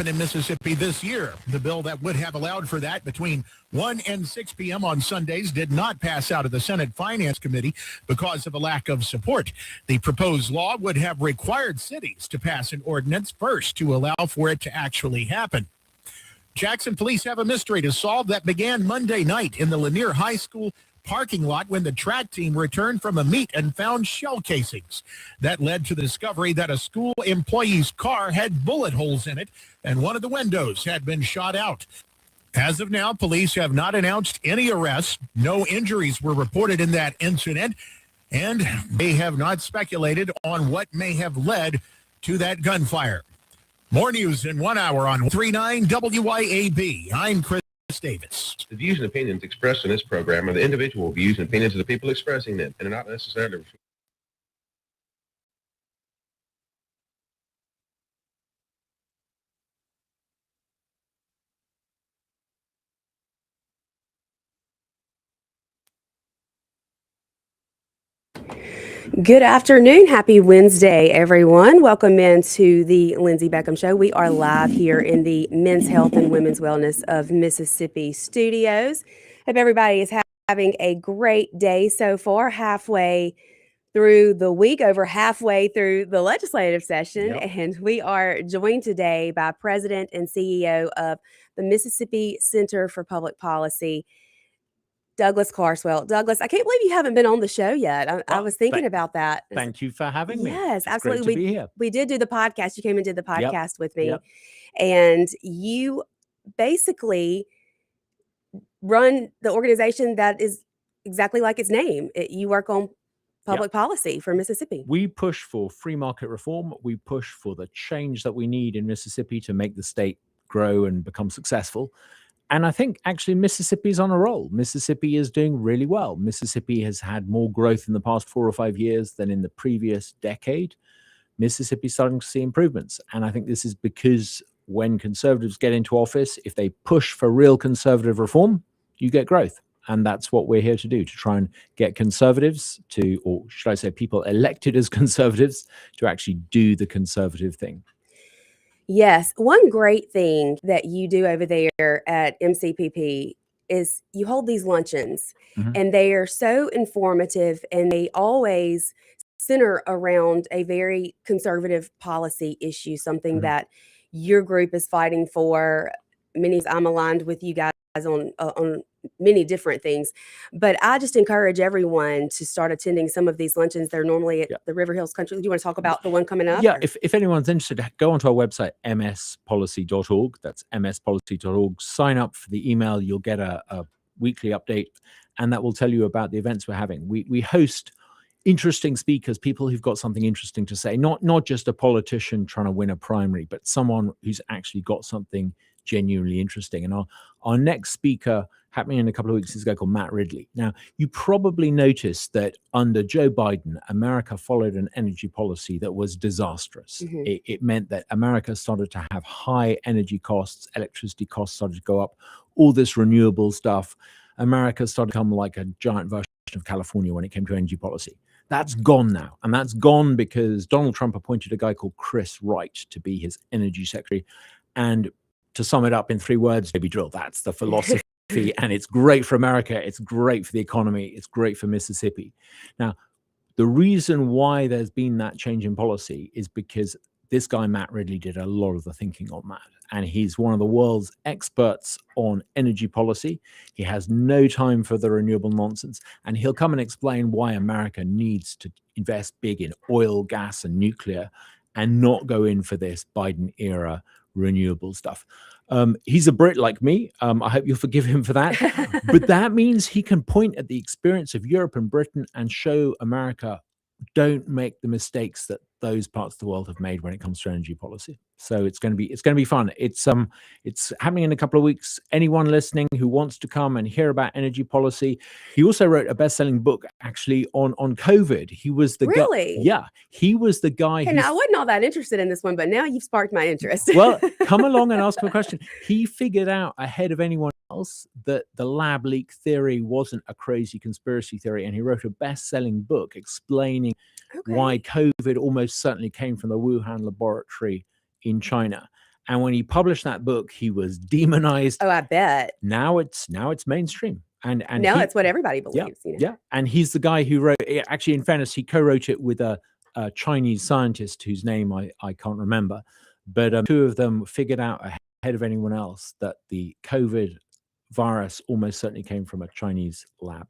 happen in Mississippi this year. The bill that would have allowed for that between 1 and 6 p.m. on Sundays did not pass out of the Senate Finance Committee because of a lack of support. The proposed law would have required cities to pass an ordinance first to allow for it to actually happen. Jackson police have a mystery to solve that began Monday night in the Lanier High School parking lot when the track team returned from a meet and found shell casings. That led to the discovery that a school employee's car had bullet holes in it and one of the windows had been shot out. As of now, police have not announced any arrests. No injuries were reported in that incident, and they have not speculated on what may have led to that gunfire. More news in 1 hour on 39 WYAB. I'm Chris Davis. The views and opinions expressed in this program are the individual views and opinions of the people expressing them and are not necessarily Good afternoon. Happy Wednesday, everyone. Welcome into the Lindsay Beckham Show. We are live here in the Men's Health and Women's Wellness of Mississippi studios. Hope everybody is having a great day so far, halfway through the week, over halfway through the legislative session. Yep. And we are joined today by President and CEO of the Mississippi Center for Public Policy, Douglas Carswell. Douglas, I can't believe you haven't been on the show yet. I was thinking about that. Thank you for having me. Yes, It's absolutely. Great to be here. We did do the podcast. You came and did the Yep. podcast with me. Yep. And you basically run the organization that is exactly like its name. You work on public policy for Mississippi. We push for free market reform. We push for the change that we need in Mississippi to make the state grow and become successful. And I think actually Mississippi is on a roll. Mississippi is doing really well. Mississippi has had more growth in the past 4 or 5 years than in the previous decade. Mississippi is starting to see improvements. And I think this is because when conservatives get into office, if they push for real conservative reform, you get growth. And that's what we're here to do, to try and get conservatives to, or should I say people elected as conservatives, to actually do the conservative thing. Yes. One great thing that you do over there at MCPP is you hold these luncheons, and they are so informative, and they always center around a very conservative policy issue, something that your group is fighting for. I'm aligned with you guys on many different things, but I just encourage everyone to start attending some of these luncheons. They're normally at the River Hills Country. Do you want to talk about the one coming up? Yeah, if anyone's interested, go onto our website, mspolicy.org. That's mspolicy.org. Sign up for the email. You'll get a weekly update, and that will tell you about the events we're having. We host interesting speakers, people who've got something interesting to say, not just a politician trying to win a primary, but someone who's actually got something genuinely interesting. And our next speaker happening in a couple of weeks is a guy called Matt Ridley. Now, you probably noticed that under Joe Biden, America followed an energy policy that was disastrous. It meant that America started to have high energy costs, electricity costs started to go up, all this renewable stuff. America started to become like a giant version of California when it came to energy policy. That's gone now. And that's gone because Donald Trump appointed a guy called Chris Wright to be his energy secretary. And to sum it up in 3 words, baby drill, that's the philosophy. And it's great for America. It's great for the economy. It's great for Mississippi. Now, the reason why there's been that change in policy is because this guy, Matt Ridley, did a lot of the thinking on that. And he's one of the world's experts on energy policy. He has no time for the renewable nonsense. And he'll come and explain why America needs to invest big in oil, gas, and nuclear and not go in for this Biden era renewable stuff. He's a Brit like me. I hope you'll forgive him for that. But that means he can point at the experience of Europe and Britain and show America, don't make the mistakes that those parts of the world have made when it comes to energy policy. So it's going to be fun. It's happening in a couple of weeks. Anyone listening who wants to come and hear about energy policy. He also wrote a best-selling book actually on COVID. He was the Really? guy. Yeah, he was the guy. And I wasn't all that interested in this one, but now you've sparked my interest. Well, come along and ask him a question. He figured out ahead of anyone else that the lab leak theory wasn't a crazy conspiracy theory, and he wrote a best-selling book explaining why COVID almost certainly came from the Wuhan laboratory in China. And when he published that book, he was demonized. Oh, I bet. Now it's mainstream. And Now he, it's what everybody yeah, believes. You know? yeah. And he's the guy who wrote, actually, in fairness, he co-wrote it with a Chinese scientist whose name I can't remember. But two of them figured out ahead of anyone else that the COVID virus almost certainly came from a Chinese lab.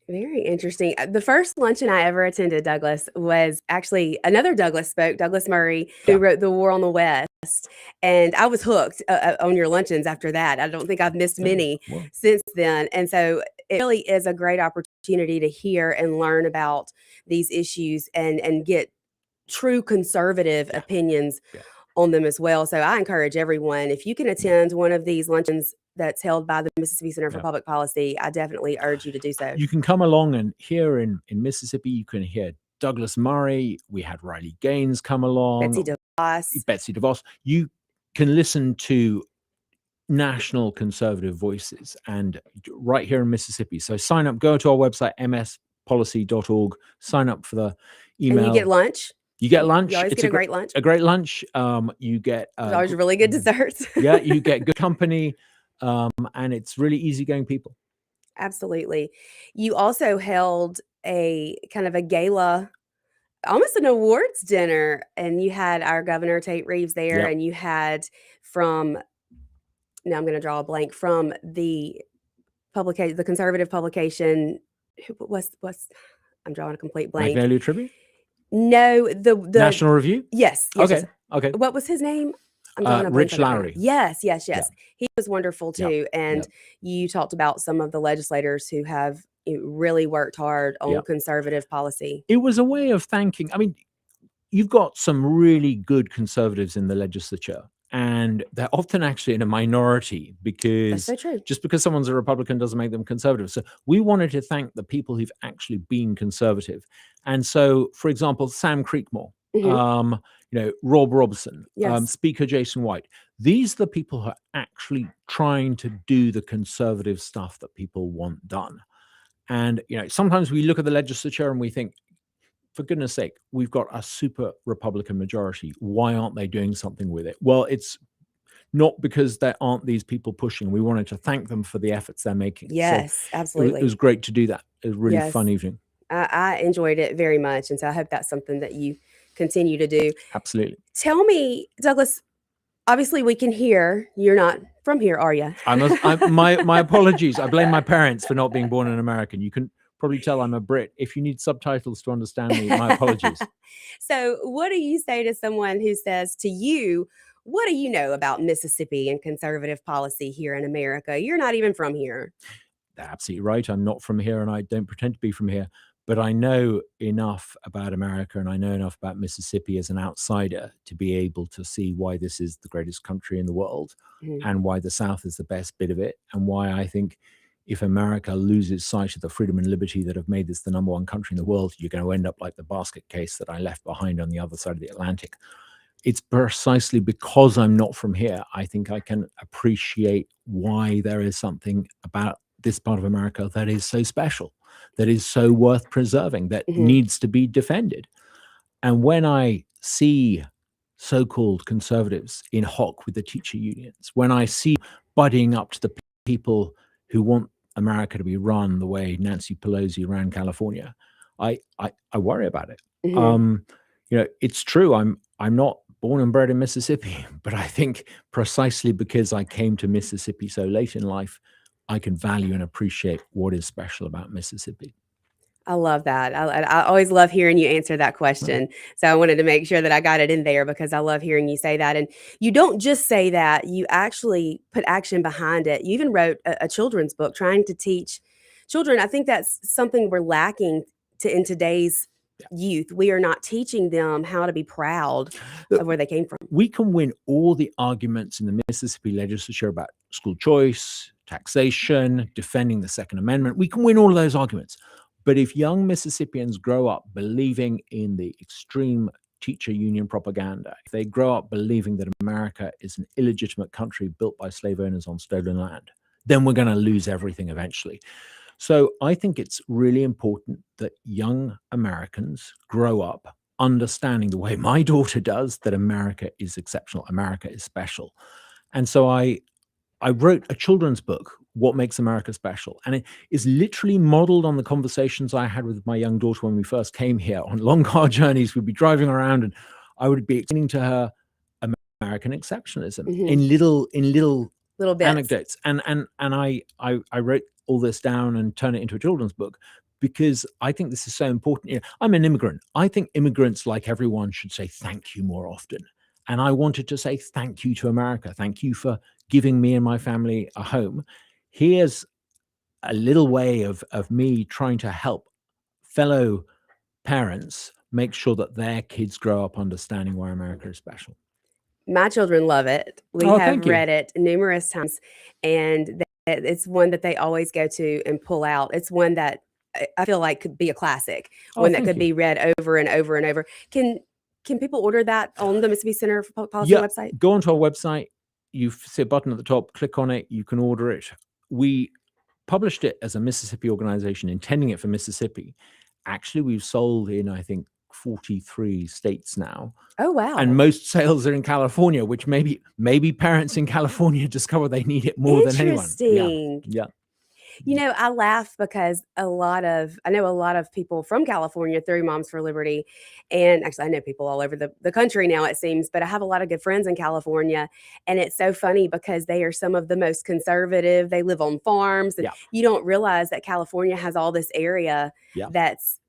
Very interesting. The first luncheon I ever attended, Douglas, was actually another Douglas spoke, Douglas Murray, who wrote The War on the West. And I was hooked on your luncheons after that. I don't think I've missed many since then. And so it really is a great opportunity to hear and learn about these issues and get true conservative opinions on them as well. So I encourage everyone, if you can attend one of these luncheons that's held by the Mississippi Center for Public Policy, I definitely urge you to do so. You can come along, and here in Mississippi, you can hear Douglas Murray. We had Riley Gaines come along. Betsy DeVos. You can listen to national conservative voices, and right here in Mississippi. So sign up, go to our website, mspolicy.org, sign up for the email. And you get lunch. You get lunch. You always get a great lunch. A great lunch. You get there's always really good desserts. Yeah, you get good company, and it's really easygoing people. Absolutely. You also held a kind of a gala, almost an awards dinner, and you had our Governor Tate Reeves there, and you had now I'm going to draw a blank, from the publication, the conservative publication. I'm drawing a complete blank. Magnolia Tribune? No, the National Review? Yes. Okay. Okay. What was his name? Rich Lowry. Yes. He was wonderful too. And you talked about some of the legislators who have really worked hard on conservative policy. It was a way of thanking. I mean, you've got some really good conservatives in the legislature, and they're often actually in a minority, because That's so true. Just because someone's a Republican doesn't make them conservative. So we wanted to thank the people who've actually been conservative. And so, for example, Sam Creekmore, Rob Robertson, Speaker Jason White. These are the people who are actually trying to do the conservative stuff that people want done. And, sometimes we look at the legislature and we think, for goodness sake, we've got a super Republican majority. Why aren't they doing something with it? Well, it's not because there aren't these people pushing. We wanted to thank them for the efforts they're making. Yes, absolutely. It was great to do that. It was a really fun evening. I enjoyed it very much. And so I hope that's something that you continue to do. Absolutely. Tell me, Douglas, obviously we can hear you're not from here, are you? My apologies. I blame my parents for not being born an American. You can probably tell I'm a Brit. If you need subtitles to understand me, my apologies. So what do you say to someone who says to you, what do you know about Mississippi and conservative policy here in America? You're not even from here. They're absolutely right. I'm not from here, and I don't pretend to be from here. But I know enough about America, and I know enough about Mississippi as an outsider to be able to see why this is the greatest country in the world, and why the South is the best bit of it, and why I think if America loses sight of the freedom and liberty that have made this the #1 country in the world, you're going to end up like the basket case that I left behind on the other side of the Atlantic. It's precisely because I'm not from here, I think I can appreciate why there is something about this part of America that is so special, that is so worth preserving, that needs to be defended. And when I see so-called conservatives in hock with the teacher unions, when I see buddying up to the people who want America to be run the way Nancy Pelosi ran California, I worry about it. It's true. I'm not born and bred in Mississippi, but I think precisely because I came to Mississippi so late in life, I can value and appreciate what is special about Mississippi. I love that. I always love hearing you answer that question. So I wanted to make sure that I got it in there, because I love hearing you say that. And you don't just say that, you actually put action behind it. You even wrote a children's book trying to teach children. I think that's something we're lacking in today's youth. We are not teaching them how to be proud of where they came from. We can win all the arguments in the Mississippi legislature about school choice, taxation, defending the Second Amendment. We can win all of those arguments. But if young Mississippians grow up believing in the extreme teacher union propaganda, if they grow up believing that America is an illegitimate country built by slave owners on stolen land, then we're going to lose everything eventually. So I think it's really important that young Americans grow up understanding the way my daughter does that America is exceptional, America is special. And so I wrote a children's book, What Makes America Special. And it is literally modeled on the conversations I had with my young daughter when we first came here on long car journeys. We'd be driving around and I would be explaining to her American exceptionalism in little bits. anecdotes. And I wrote all this down and turned it into a children's book because I think this is so important. You know, I'm an immigrant. I think immigrants, like everyone, should say thank you more often. And I wanted to say thank you to America. Thank you for giving me and my family a home. Here's a little way of me trying to help fellow parents make sure that their kids grow up understanding why America is special. My children love it. We Oh, have thank you. read it numerous times, and it's one that they always go to and pull out. It's one that I feel like could be a classic, Oh, one that thank could you. be read over and over and over. Can people order that on the Mississippi Center for Policy Yeah, website? go onto our website. You see a button at the top, click on it, you can order it. We published it as a Mississippi organization, intending it for Mississippi. Actually, we've sold in, I think, 43 states now. Oh, wow. And most sales are in California, which maybe parents in California discover they need it more than anyone. Interesting. Yeah. You know, I laugh because I know a lot of people from California through Moms for Liberty. And actually, I know people all over the country now, it seems, but I have a lot of good friends in California. And it's so funny because they are some of the most conservative. They live on farms. And you don't realize that California has all this area that's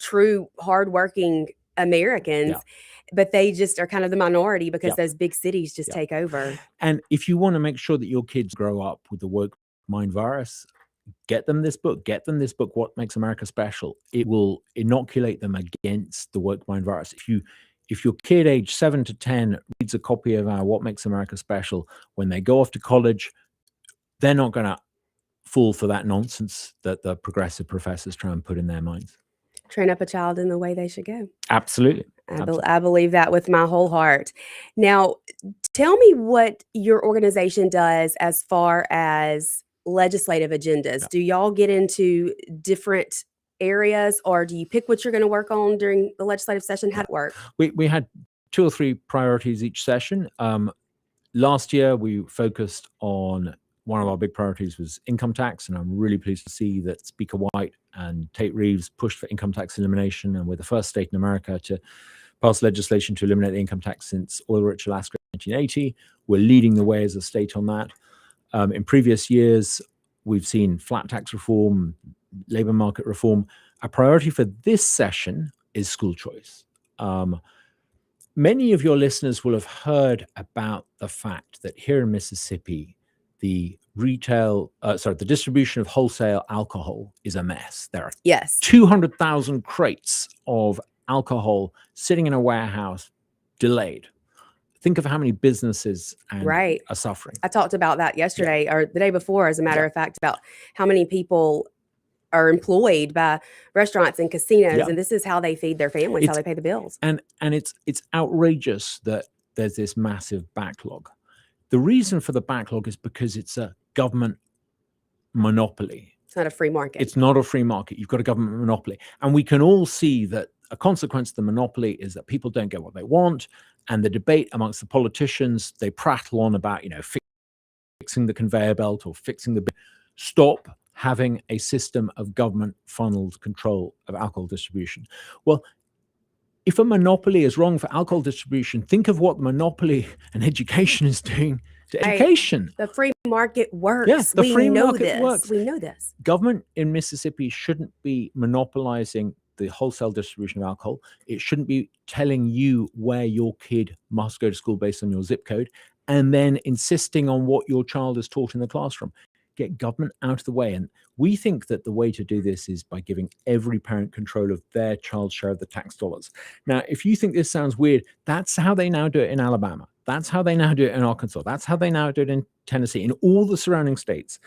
true, hardworking Americans. But they just are kind of the minority because those big cities just take over. And if you want to make sure that your kids grow up with the woke mind virus, get them this book, What Makes America Special. It will inoculate them against the woke mind virus. If your kid age 7 to 10 reads a copy of our What Makes America Special, when they go off to college, they're not going to fall for that nonsense that the progressive professors try and put in their minds. Train up a child in the way they should go. Absolutely. I believe that with my whole heart. Now, tell me what your organization does as far as legislative agendas. Do y'all get into different areas, or do you pick what you're going to work on during the legislative session? How does it work? We had 2 or 3 priorities each session. Last year, we focused on one of our big priorities was income tax, and I'm really pleased to see that Speaker White and Tate Reeves pushed for income tax elimination, and we're the first state in America to pass legislation to eliminate the income tax since oil-rich Alaska in 1980. We're leading the way as a state on that. In previous years, we've seen flat tax reform, labor market reform. A priority for this session is school choice. Many of your listeners will have heard about the fact that here in Mississippi, the distribution of wholesale alcohol is a mess. There are 200,000 crates of alcohol sitting in a warehouse, delayed. Think of how many businesses are suffering. I talked about that yesterday or the day before, as a matter of fact, about how many people are employed by restaurants and casinos, and this is how they feed their families, how they pay the bills. And it's outrageous that there's this massive backlog. The reason for the backlog is because it's a government monopoly. It's not a free market. It's not a free market. You've got a government monopoly. And we can all see that a consequence of the monopoly is that people don't get what they want. And the debate amongst the politicians, they prattle on about, fixing the conveyor belt or fixing the... Stop having a system of government funneled control of alcohol distribution. Well, if a monopoly is wrong for alcohol distribution, think of what monopoly and education is doing to education. The free market works. Yes, the free market works. We know this. Government in Mississippi shouldn't be monopolizing the wholesale distribution of alcohol. It shouldn't be telling you where your kid must go to school based on your zip code and then insisting on what your child is taught in the classroom. Get government out of the way. And we think that the way to do this is by giving every parent control of their child's share of the tax dollars. Now, if you think this sounds weird, that's how they now do it in Alabama. That's how they now do it in Arkansas. That's how they now do it in Tennessee, in all the surrounding states.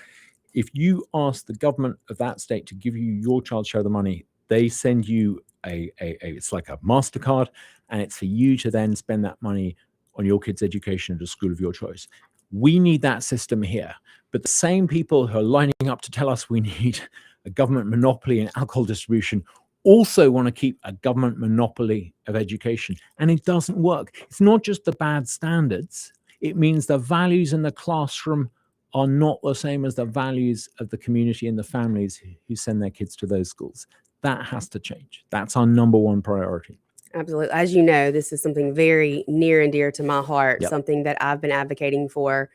If you ask the government of that state to give you your child's share of the money, they send you it's like a MasterCard, and it's for you to then spend that money on your kid's education at a school of your choice. We need that system here. But the same people who are lining up to tell us we need a government monopoly in alcohol distribution also want to keep a government monopoly of education, and it doesn't work. It's not just the bad standards. It means the values in the classroom are not the same as the values of the community and the families who send their kids to those schools. That has to change. That's our number one priority. Absolutely. As you know, this is something very near and dear to my heart, Yep. something that I've been advocating for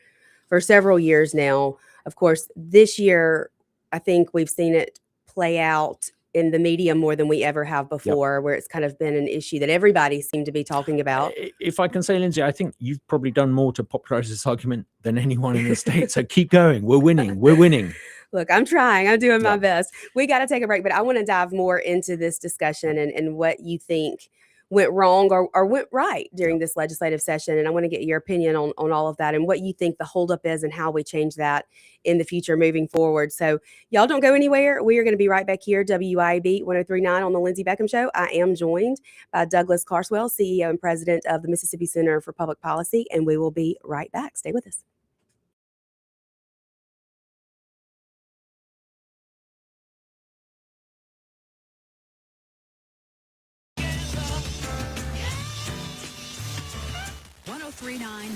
several years now. Of course, this year, I think we've seen it play out in the media more than we ever have before, where it's kind of been an issue that everybody seemed to be talking about. If I can say, Lindsay, I think you've probably done more to popularize this argument than anyone in the state. So keep going. We're winning. We're winning. Look, I'm trying. I'm doing my best. We got to take a break, but I want to dive more into this discussion and what you think went wrong or went right during this legislative session. And I want to get your opinion on all of that and what you think the holdup is and how we change that in the future moving forward. So y'all don't go anywhere. We are going to be right back here, WIAB 103.9 on the Lindsay Beckham Show. I am joined by Douglas Carswell, CEO and President of the Mississippi Center for Public Policy, and we will be right back. Stay with us.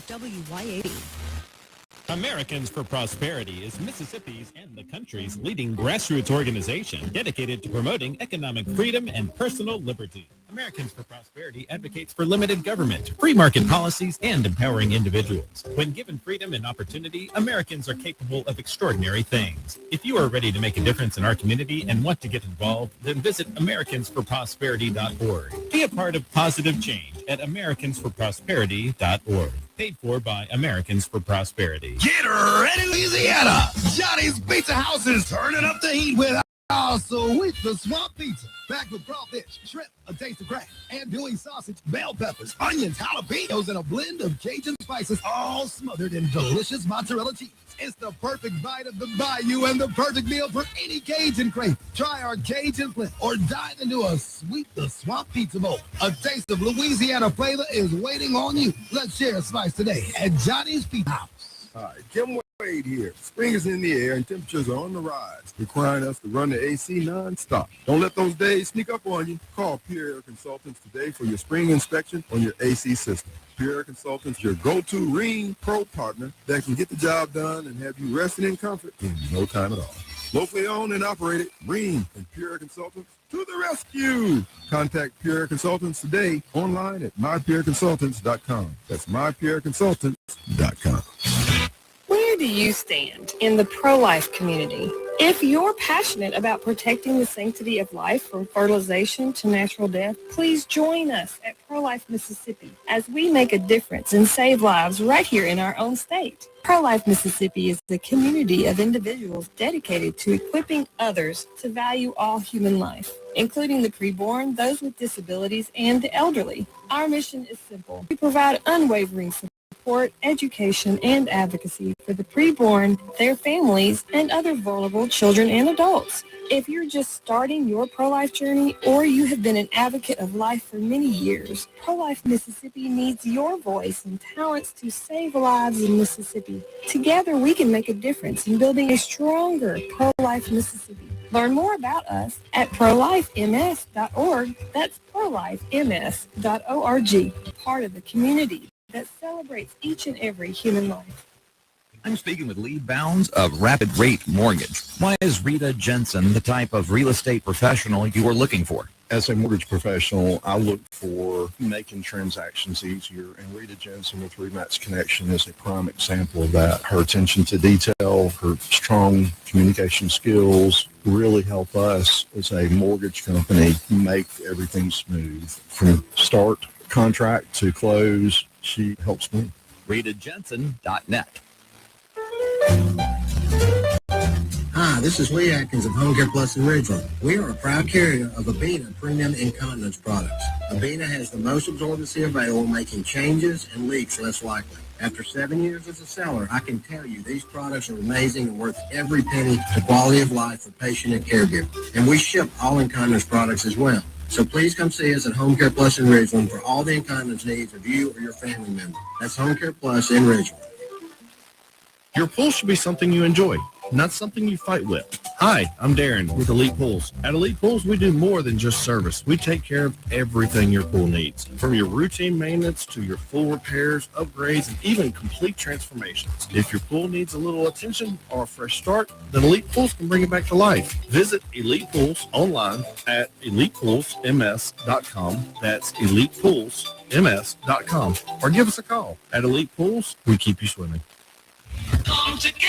WYAB. Americans for Prosperity is Mississippi's and the country's leading grassroots organization dedicated to promoting economic freedom and personal liberty. Americans for Prosperity advocates for limited government, free market policies, and empowering individuals. When given freedom and opportunity, Americans are capable of extraordinary things. If you are ready to make a difference in our community and want to get involved, then visit AmericansForProsperity.org. Be a part of positive change at AmericansForProsperity.org. Paid for by Americans for Prosperity. Get ready, Louisiana! Johnny's Pizza House is turning up the heat with our sweet the swamp pizza. Packed with crawfish, shrimp, a taste of crack, andouille sausage, bell peppers, onions, jalapenos, and a blend of Cajun spices, all smothered in delicious mozzarella cheese. It's the perfect bite of the bayou and the perfect meal for any Cajun crave. Try our Cajun flip or dive into a sweet the swamp pizza bowl. A taste of Louisiana flavor is waiting on you. Let's share a slice today at Johnny's Pizza House. Hi, Jim Wade here. Spring is in the air and temperatures are on the rise, requiring us to run the AC nonstop. Don't let those days sneak up on you. Call Pure Air Consultants today for your spring inspection on your AC system. Pure Air Consultants, your go-to Ring Pro partner that can get the job done and have you resting in comfort in no time at all. Locally owned and operated, Ring and Pure Air Consultants to the rescue. Contact Pure Air Consultants today online at mypureconsultants.com. That's mypureconsultants.com. Where do you stand in the pro-life community? If you're passionate about protecting the sanctity of life from fertilization to natural death, please join us at Pro-Life Mississippi as we make a difference and save lives right here in our own state. Pro-Life Mississippi is a community of individuals dedicated to equipping others to value all human life, including the preborn, those with disabilities, and the elderly. Our mission is simple. We provide unwavering support, education, and advocacy for the preborn, their families, and other vulnerable children and adults. If you're just starting your pro-life journey or you have been an advocate of life for many years, Pro-Life Mississippi needs your voice and talents to save lives in Mississippi. Together, we can make a difference in building a stronger pro-life Mississippi. Learn more about us at prolifems.org. That's prolifems.org, part of the community that celebrates each and every human life. I'm speaking with Lee Bounds of Rapid Rate Mortgage. Why is Rita Jensen the type of real estate professional you are looking for? As a mortgage professional, I look for making transactions easier, and Rita Jensen with Rematch Connection is a prime example of that. Her attention to detail, her strong communication skills really help us as a mortgage company make everything smooth. From start contract to close, she helps me. RitaJensen.net. Hi, this is Lee Atkins of Home Care Plus in Ridgeland. We are a proud carrier of Abena Premium Incontinence products. Abena has the most absorbency available, making changes and leaks less likely. After 7 years as a seller, I can tell you these products are amazing and worth every penny to quality of life for patient and caregiver. And we ship all incontinence products as well. So please come see us at Home Care Plus in Ridgeland for all the incontinence needs of you or your family member. That's Home Care Plus in Ridgeland. Your pool should be something you enjoy. not something you fight with. Hi, I'm Darren with Elite Pools. At Elite Pools, we do more than just service. We take care of everything your pool needs, from your routine maintenance to your full repairs, upgrades, and even complete transformations. If your pool needs a little attention or a fresh start, then Elite Pools can bring it back to life. Visit Elite Pools online at elitepoolsms.com. That's elitepoolsms.com. Or give us a call. At Elite Pools, we keep you swimming. Come together.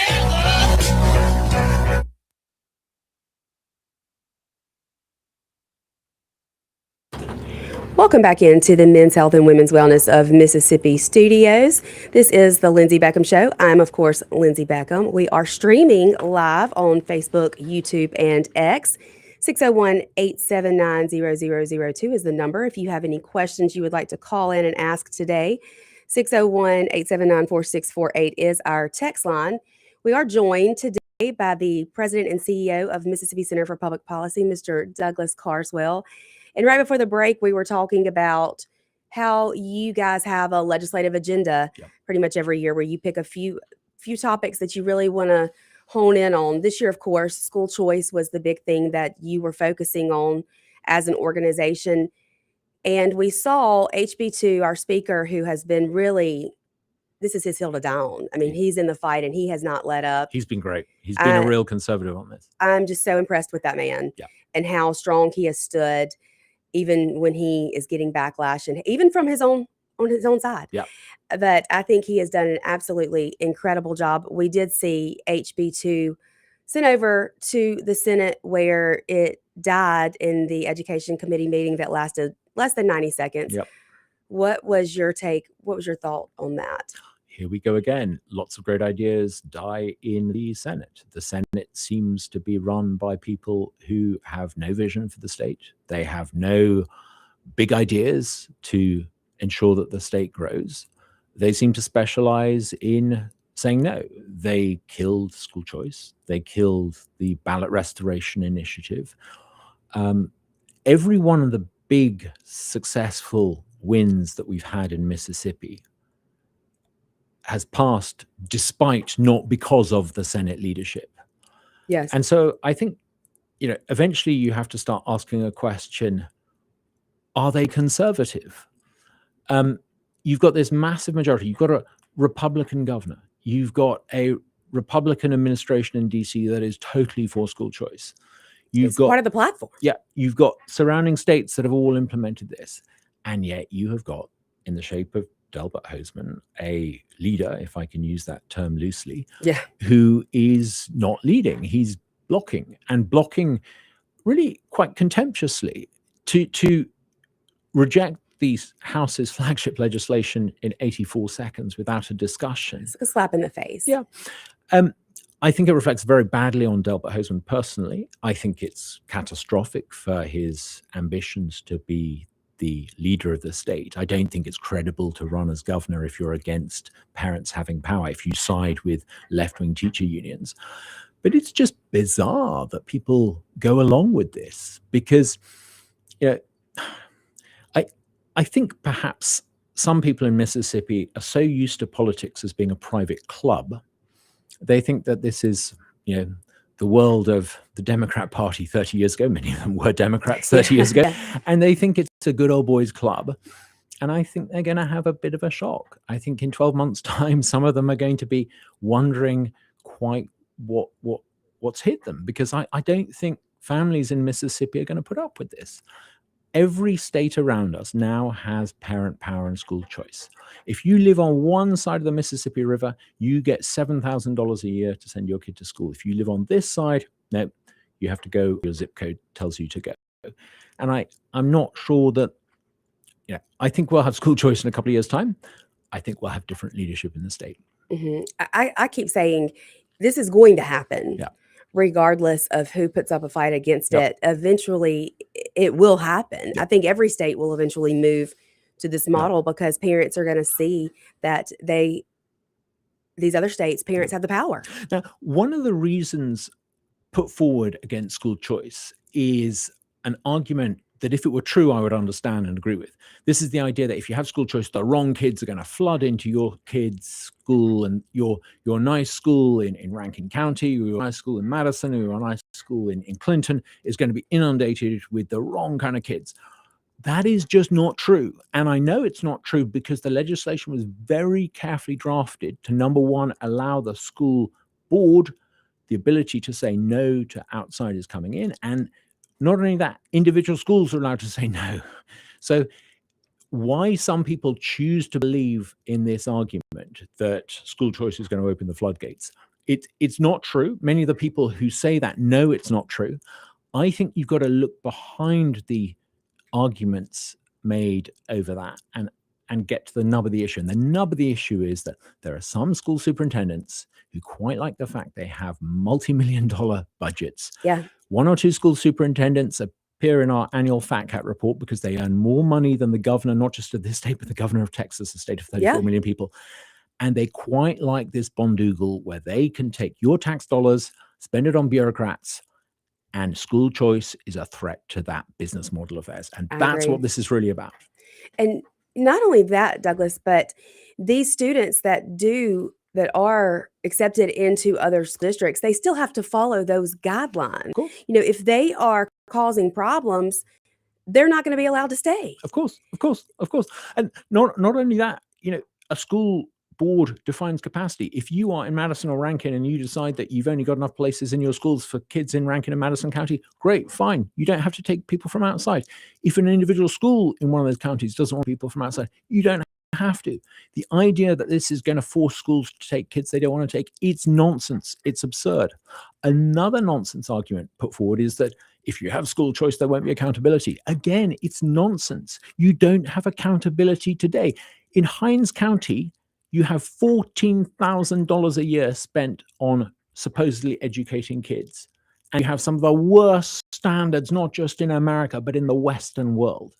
Welcome back into the Men's Health and Women's Wellness of Mississippi studios. This is the Lindsay Beckham Show. I'm, of course, Lindsay Beckham. We are streaming live on Facebook, YouTube, and X. 601-879-0002 is the number. If you have any questions you would like to call in and ask today, 601-879-4648 is our text line. We are joined today by the President and CEO of Mississippi Center for Public Policy, Mr. Douglas Carswell. And right before the break, we were talking about how you guys have a legislative agenda pretty much every year where you pick a few topics that you really want to hone in on. This year, of course, school choice was the big thing that you were focusing on as an organization. And we saw HB2, our speaker, who has been really, this is his hill to die on. I mean, he's in the fight and he has not let up. He's been great. He's been a real conservative on this. I'm just so impressed with that man and how strong he has stood, even when he is getting backlash and even from his own side. Yeah. But I think he has done an absolutely incredible job. We did see HB2 sent over to the Senate where it died in the Education Committee meeting that lasted less than 90 seconds. Yep. What was your take? What was your thought on that? Here we go again. Lots of great ideas die in the Senate. The Senate seems to be run by people who have no vision for the state. They have no big ideas to ensure that the state grows. They seem to specialize in saying no. They killed school choice. They killed the ballot restoration initiative. Every one of the big successful wins that we've had in Mississippi has passed despite, not because of, the Senate leadership. Yes. And so I think, eventually you have to start asking a question, are they conservative? You've got this massive majority. You've got a Republican governor. You've got a Republican administration in DC that is totally for school choice. It's part of the platform. Yeah. You've got surrounding states that have all implemented this. And yet you have got, in the shape of Delbert Hosemann, a leader, if I can use that term loosely, who is not leading. He's blocking really quite contemptuously to reject these House's flagship legislation in 84 seconds without a discussion. It's a slap in the face. Yeah. I think it reflects very badly on Delbert Hosemann personally. I think it's catastrophic for his ambitions to be the leader of the state. I don't think it's credible to run as governor if you're against parents having power, if you side with left-wing teacher unions. But it's just bizarre that people go along with this because, I think perhaps some people in Mississippi are so used to politics as being a private club. They think that this is, the world of the Democrat Party 30 years ago. Many of them were Democrats 30 years ago. And they think it's a good old boys club. And I think they're going to have a bit of a shock. I think in 12 months' time, some of them are going to be wondering quite what's hit them, because I don't think families in Mississippi are going to put up with this. Every state around us now has parent power and school choice. If you live on one side of the Mississippi River, you get $7,000 a year to send your kid to school. If you live on this side, no, you have to go, your zip code tells you to go. And I'm not sure that, I think we'll have school choice in a couple of years' time. I think we'll have different leadership in the state. Mm-hmm. I keep saying this is going to happen. Yeah. Regardless of who puts up a fight against it, eventually it will happen. I think every state will eventually move to this model because parents are going to see that these other states, parents have the power. Now, one of the reasons put forward against school choice is an argument that if it were true, I would understand and agree with. This is the idea that if you have school choice, the wrong kids are going to flood into your kid's school, and your nice school in Rankin County, or your nice school in Madison, or your nice school in Clinton is going to be inundated with the wrong kind of kids. That is just not true. And I know it's not true because the legislation was very carefully drafted to, number one, allow the school board the ability to say no to outsiders coming in. And not only that, individual schools are allowed to say no. So why some people choose to believe in this argument that school choice is going to open the floodgates, it's not true. Many of the people who say that know it's not true. I think you've got to look behind the arguments made over that and get to the nub of the issue. And the nub of the issue is that there are some school superintendents who quite like the fact they have multi-million-dollar budgets. Yeah. One or two school superintendents appear in our annual Fat Cat report because they earn more money than the governor, not just of this state, but the governor of Texas, a state of 34 million people. And they quite like this bondoogle where they can take your tax dollars, spend it on bureaucrats, and school choice is a threat to that business model of theirs. And that's what this is really about. And not only that, Douglas, but these students that are accepted into other districts, they still have to follow those guidelines. Cool. You know, if they are causing problems, they're not going to be allowed to stay. Of course. And not only that, a school board defines capacity. If you are in Madison or Rankin and you decide that you've only got enough places in your schools for kids in Rankin and Madison County, great, fine. You don't have to take people from outside. If an individual school in one of those counties doesn't want people from outside, you don't have to. The idea that this is going to force schools to take kids they don't want to take, it's nonsense. It's absurd. Another nonsense argument put forward is that if you have school choice, there won't be accountability. Again, it's nonsense. You don't have accountability today. In Hinds County, you have $14,000 a year spent on supposedly educating kids. And you have some of the worst standards, not just in America, but in the Western world.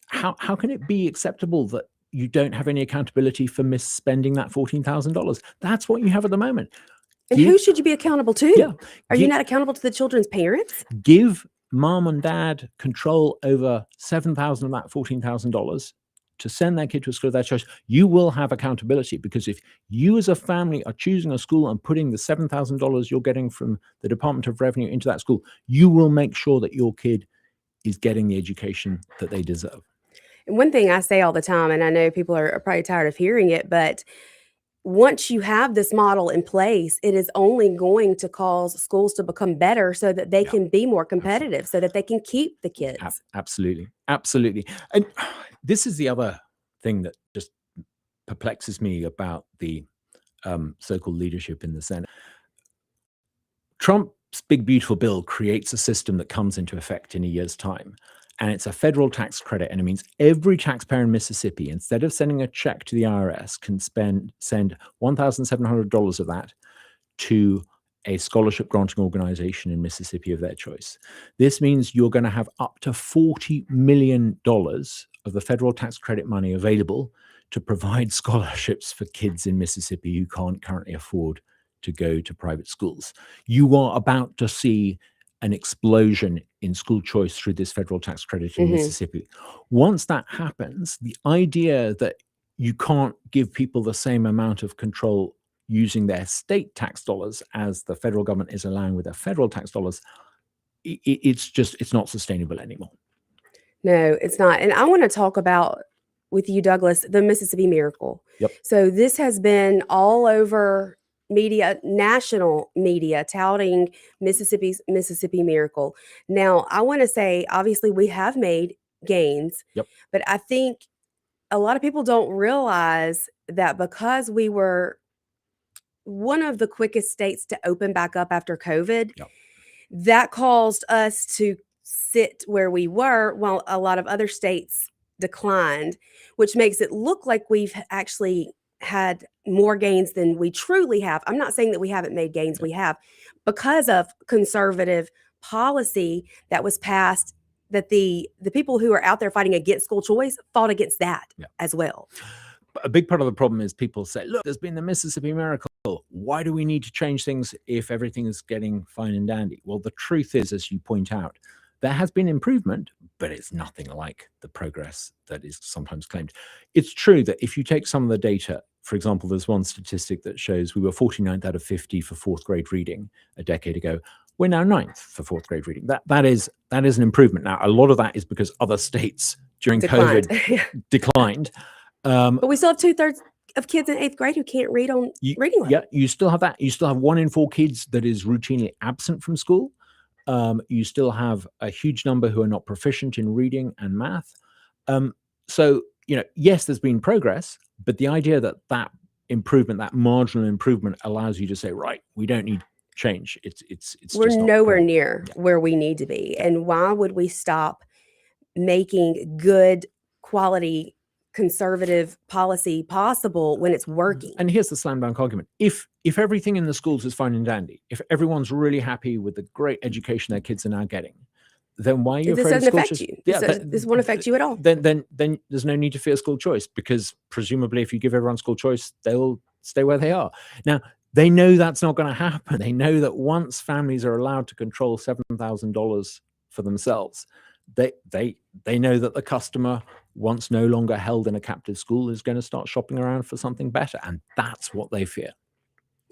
How can it be acceptable that you don't have any accountability for misspending that $14,000? That's what you have at the moment. And who should you be accountable to? Yeah. Are you not accountable to the children's parents? Give mom and dad control over $7,000 of that $14,000 to send their kid to a school of their choice. You will have accountability, because if you as a family are choosing a school and putting the $7,000 you're getting from the Department of Revenue into that school, you will make sure that your kid is getting the education that they deserve. And one thing I say all the time, and I know people are probably tired of hearing it, but once you have this model in place, it is only going to cause schools to become better so that they can be more competitive, so that they can keep the kids. Absolutely. And this is the other thing that just perplexes me about the so-called leadership in the Senate. Trump's big, beautiful bill creates a system that comes into effect in a year's time. And it's a federal tax credit. And it means every taxpayer in Mississippi, instead of sending a check to the IRS, can send $1,700 of that to a scholarship granting organization in Mississippi of their choice. This means you're going to have up to $40 million of the federal tax credit money available to provide scholarships for kids in Mississippi who can't currently afford to go to private schools. You are about to see an explosion in school choice through this federal tax credit in Mississippi. Once that happens, the idea that you can't give people the same amount of control using their state tax dollars as the federal government is allowing with their federal tax dollars, it's not sustainable anymore. No, it's not. And I want to talk about with you, Douglas, the Mississippi Miracle. Yep. So this has been all over media, national media, touting Mississippi Miracle. Now, I want to say, obviously, we have made gains, but I think a lot of people don't realize that because we were one of the quickest states to open back up after COVID, that caused us to sit where we were while a lot of other states declined, which makes it look like we've actually had more gains than we truly have. I'm not saying that we haven't made gains. We have, because of conservative policy that was passed, that the people who are out there fighting against school choice fought against that as well. A big part of the problem is people say, look, there's been the Mississippi Miracle. Why do we need to change things if everything is getting fine and dandy? Well, the truth is, as you point out, there has been improvement, but it's nothing like the progress that is sometimes claimed. It's true that if you take some of the data, for example, there's one statistic that shows we were 49th out of 50 for fourth grade reading a decade ago. We're now 9th for fourth grade reading. That is an improvement. Now, a lot of that is because other states during COVID declined. But we still have 2/3 of kids in 8th grade who can't read on reading level. Yeah, you still have that. You still have 1 in 4 kids that is routinely absent from school. You still have a huge number who are not proficient in reading and math. So, yes, there's been progress, but the idea that improvement, that marginal improvement, allows you to say, right, we don't need change. We're just nowhere near where we need to be. And why would we stop making good quality conservative policy possible when it's working? And here's the slam dunk argument. If everything in the schools is fine and dandy, if everyone's really happy with the great education their kids are now getting, then why are you afraid of school choice? This won't affect you at all. Then there's no need to fear school choice, because presumably if you give everyone school choice, they'll stay where they are. Now, they know that's not going to happen. They know that once families are allowed to control $7,000 for themselves, they know that the customer, once no longer held in a captive school, is going to start shopping around for something better. And that's what they fear.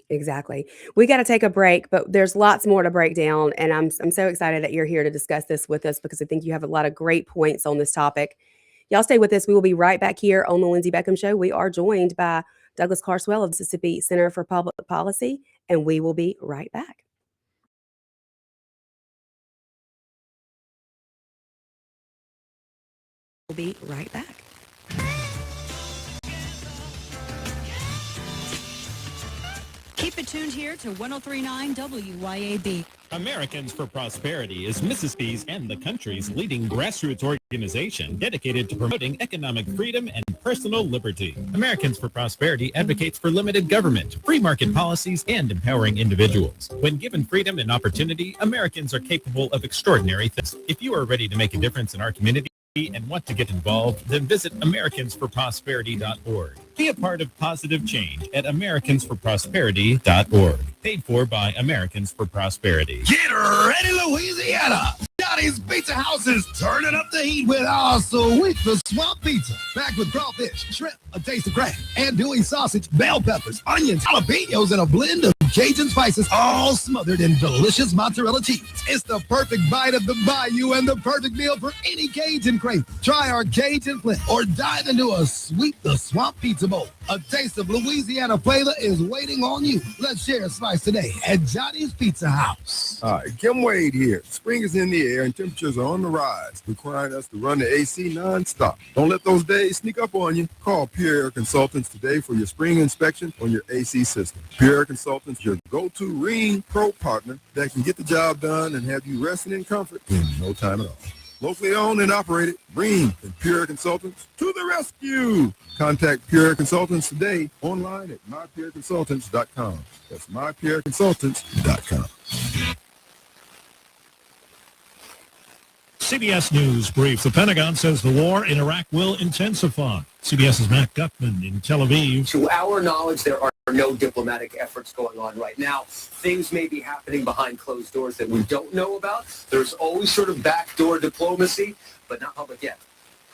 Exactly. We got to take a break, but there's lots more to break down. And I'm so excited that you're here to discuss this with us, because I think you have a lot of great points on this topic. Y'all stay with us. We will be right back here on the Lindsay Beckham Show. We are joined by Douglas Carswell of Mississippi Center for Public Policy, and we will be right back. We'll be right back. Keep it tuned here to 103.9 WYAB. Americans for Prosperity is Mississippi's and the country's leading grassroots organization dedicated to promoting economic freedom and personal liberty. Americans for Prosperity advocates for limited government, free market policies, and empowering individuals. When given freedom and opportunity, Americans are capable of extraordinary things. If you are ready to make a difference in our community and want to get involved, then visit AmericansForProsperity.org. Be a part of positive change at AmericansForProsperity.org. Paid for by Americans for Prosperity. Get ready, Louisiana! Johnny's Pizza House is turning up the heat with our sweet the swamp pizza. Packed with crawfish, shrimp, a taste of crack, andouille sausage, bell peppers, onions, jalapenos, and a blend of Cajun spices, all smothered in delicious mozzarella cheese. It's the perfect bite of the bayou and the perfect meal for any Cajun crave. Try our Cajun flip or dive into a sweet the swamp pizza bowl. A taste of Louisiana flavor is waiting on you. Let's share a slice today at Johnny's Pizza House. Hi, Kim Wade here. Spring is in the air and temperatures are on the rise, requiring us to run the AC nonstop. Don't let those days sneak up on you. Call Pure Air Consultants today for your spring inspection on your AC system. Pure Air Consultants, your go-to Ring Pro partner that can get the job done and have you resting in comfort in no time at all. Locally owned and operated, Ring and Pure Air Consultants to the rescue. Contact Pure Air Consultants today online at mypureconsultants.com. That's mypureconsultants.com. CBS News brief. The Pentagon says the war in Iraq will intensify. CBS's Matt Gutman in Tel Aviv. To our knowledge, there are no diplomatic efforts going on right now. Things may be happening behind closed doors that we don't know about. There's always sort of backdoor diplomacy, but not public yet.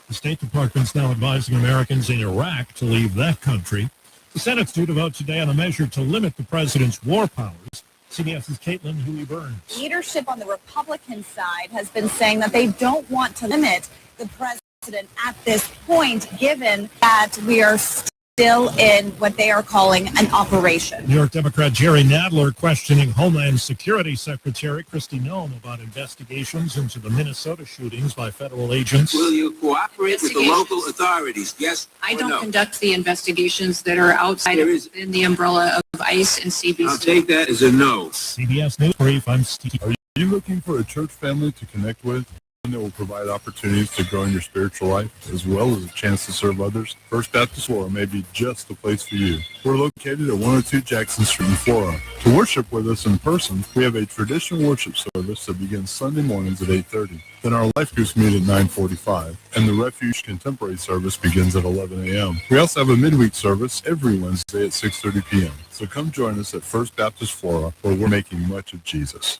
The State Department's now advising Americans in Iraq to leave that country. The Senate's due to vote today on a measure to limit the president's war powers. CBS's Caitlin Huey-Burns. Leadership on the Republican side has been saying that they don't want to limit the president at this point, given that we are still in what they are calling an operation. New York Democrat Jerry Nadler questioning Homeland Security Secretary Kristi Noem about investigations into the Minnesota shootings by federal agents. Will you cooperate with the local authorities? Yes I or don't no? conduct the investigations that are outside in the umbrella of ICE and CBC. I'll take that as a no. CBS News Brief, I'm Steve. Are you looking for a church family to connect with? One that will provide opportunities to grow in your spiritual life, as well as a chance to serve others? First Baptist Flora may be just the place for you. We're located at 102 Jackson Street in Flora. To worship with us in person, we have a traditional worship service that begins Sunday mornings at 8:30. Then our life groups meet at 9:45, and the Refuge Contemporary service begins at 11 a.m. We also have a midweek service every Wednesday at 6:30 p.m. So come join us at First Baptist Flora, where we're making much of Jesus.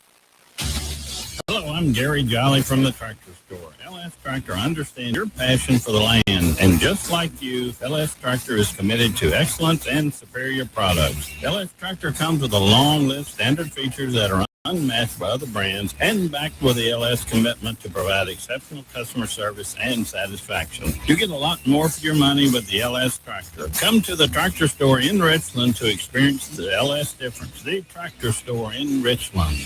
Hello, I'm Gary Jolly from the Tractor Store. LS Tractor understands your passion for the land, and just like you, LS Tractor is committed to excellence and superior products. LS Tractor comes with a long list of standard features that are unmatched by other brands and backed with the LS commitment to provide exceptional customer service and satisfaction. You get a lot more for your money with the LS Tractor. Come to the Tractor Store in Richland to experience the LS difference. The Tractor Store in Richland.